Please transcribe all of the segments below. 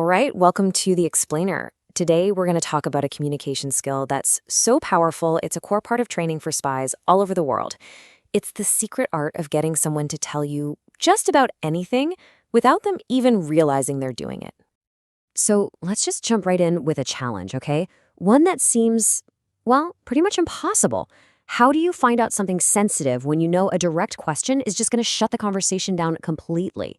right, welcome to The Explainer. Today, we're going to talk about a communication skill that's so powerful, it's a core part of training for spies all over the world. It's the secret art of getting someone to tell you just about anything without them even realizing they're doing it. So let's just jump right in with a challenge, okay? One that seems, well, pretty much impossible. How do you find out something sensitive when you know a direct question is just going to shut the conversation down completely?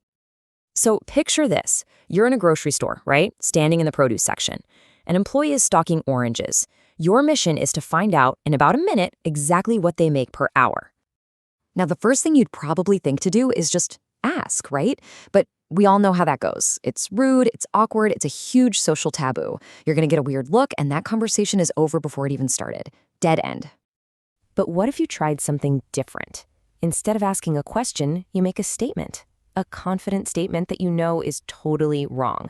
So picture this. You're in a grocery store, right? Standing in the produce section. An employee is stocking oranges. Your mission is to find out in about a minute exactly what they make per hour. Now, the first thing you'd probably think to do is just ask, right? But we all know how that goes. It's rude, it's awkward, it's a huge social taboo. You're going to get a weird look, and that conversation is over before it even started. Dead end. But what if you tried something different? Instead of asking a question, you make a statement. A confident statement that you know is totally wrong.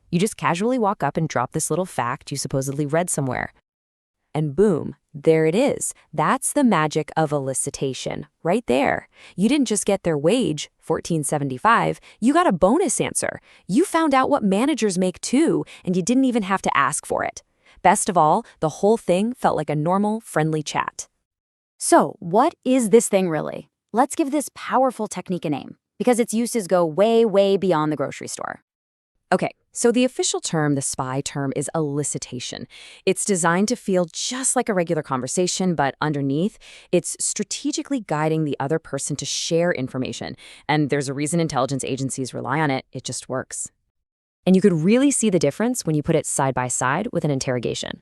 You just casually walk up and drop this little fact you supposedly read somewhere. And boom, there it is. That's the magic of elicitation, right there. You didn't just get their wage, $14.75, you got a bonus answer. You found out what managers make too, and you didn't even have to ask for it. Best of all, the whole thing felt like a normal, friendly chat. So, what is this thing really? Let's give this powerful technique a name, because its uses go way, way beyond the grocery store. Okay, so the official term, the spy term, is elicitation. It's designed to feel just like a regular conversation, but underneath, it's strategically guiding the other person to share information. And there's a reason intelligence agencies rely on it. It just works. And you could really see the difference when you put it side by side with an interrogation.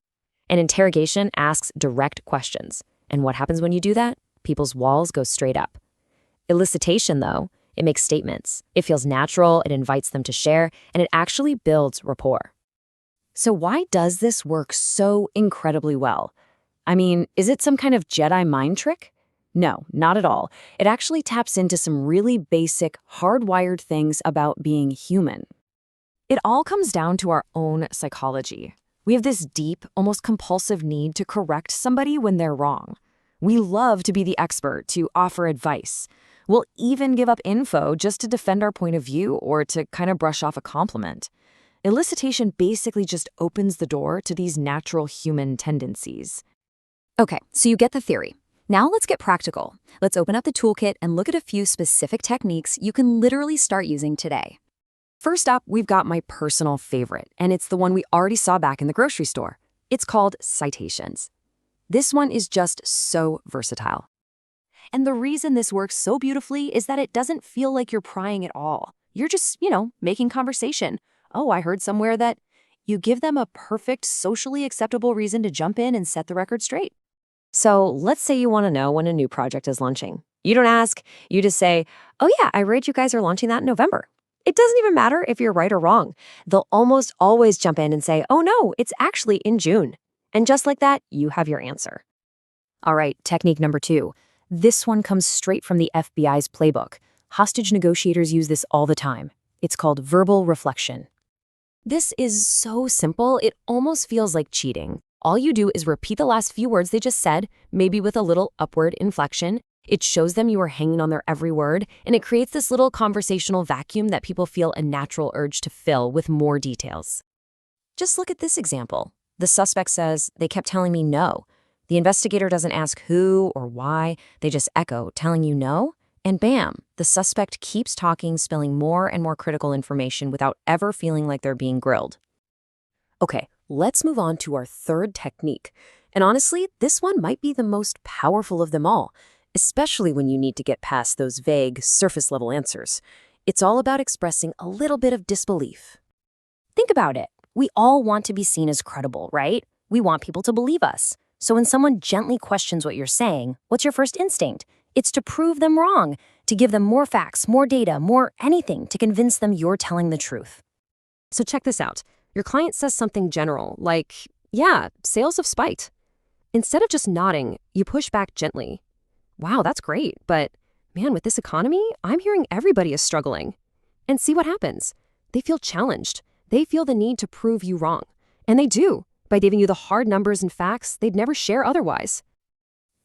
An interrogation asks direct questions. And what happens when you do that? People's walls go straight up. Elicitation, though, it makes statements. It feels natural, it invites them to share, and it actually builds rapport. So why does this work so incredibly well? I mean, is it some kind of Jedi mind trick? No, not at all. It actually taps into some really basic, hardwired things about being human. It all comes down to our own psychology. We have this deep, almost compulsive need to correct somebody when they're wrong. We love to be the expert, to offer advice. We'll even give up info just to defend our point of view or to kind of brush off a compliment. Elicitation basically just opens the door to these natural human tendencies. Okay, so you get the theory. Now let's get practical. Let's open up the toolkit and look at a few specific techniques you can literally start using today. First up, we've got my personal favorite, and it's the one we already saw back in the grocery store. It's called citations. This one is just so versatile. And the reason this works so beautifully is that it doesn't feel like you're prying at all. You're just, making conversation. Oh, I heard somewhere that you give them a perfect, socially acceptable reason to jump in and set the record straight. So let's say you want to know when a new project is launching. You don't ask, you just say, oh yeah, I read you guys are launching that in November. It doesn't even matter if you're right or wrong. They'll almost always jump in and say, oh no, it's actually in June. And just like that, you have your answer. All right, technique number 2. This one comes straight from the FBI's playbook. Hostage negotiators use this all the time. It's called verbal reflection. This is so simple, it almost feels like cheating. All you do is repeat the last few words they just said, maybe with a little upward inflection. It shows them you are hanging on their every word, and it creates this little conversational vacuum that people feel a natural urge to fill with more details. Just look at this example. The suspect says, they kept telling me no. The investigator doesn't ask who or why, they just echo, telling you no, and bam, the suspect keeps talking, spilling more and more critical information without ever feeling like they're being grilled. Okay, let's move on to our third technique. And honestly, this one might be the most powerful of them all, especially when you need to get past those vague, surface-level answers. It's all about expressing a little bit of disbelief. Think about it. We all want to be seen as credible, right? We want people to believe us. So when someone gently questions what you're saying, what's your first instinct? It's to prove them wrong, to give them more facts, more data, more anything to convince them you're telling the truth. So check this out. Your client says something general, like, yeah, sales have spiked. Instead of just nodding, you push back gently. Wow, that's great, but man, with this economy, I'm hearing everybody is struggling. And see what happens. They feel challenged. They feel the need to prove you wrong. And they do, by giving you the hard numbers and facts they'd never share otherwise.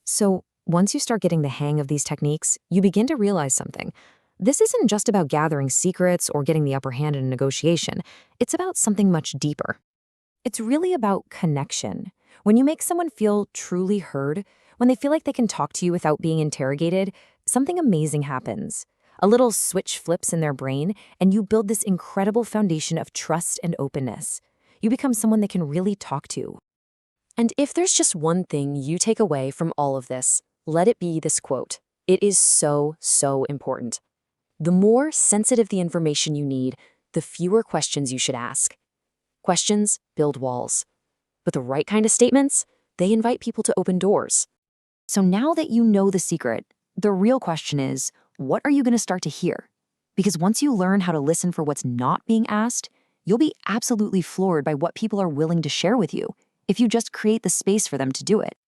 So once you start getting the hang of these techniques, you begin to realize something. this isn't just about gathering secrets or getting the upper hand in a negotiation. It's about something much deeper. It's really about connection. When you make someone feel truly heard, when they feel like they can talk to you without being interrogated, something amazing happens. A little switch flips in their brain, and you build this incredible foundation of trust and openness. You become someone they can really talk to. And if there's just one thing you take away from all of this, let it be this quote. It is so, so important. The more sensitive the information you need, the fewer questions you should ask. Questions build walls. But the right kind of statements, they invite people to open doors. So now that you know the secret, the real question is, what are you going to start to hear? Because once you learn how to listen for what's not being asked, you'll be absolutely floored by what people are willing to share with you if you just create the space for them to do it.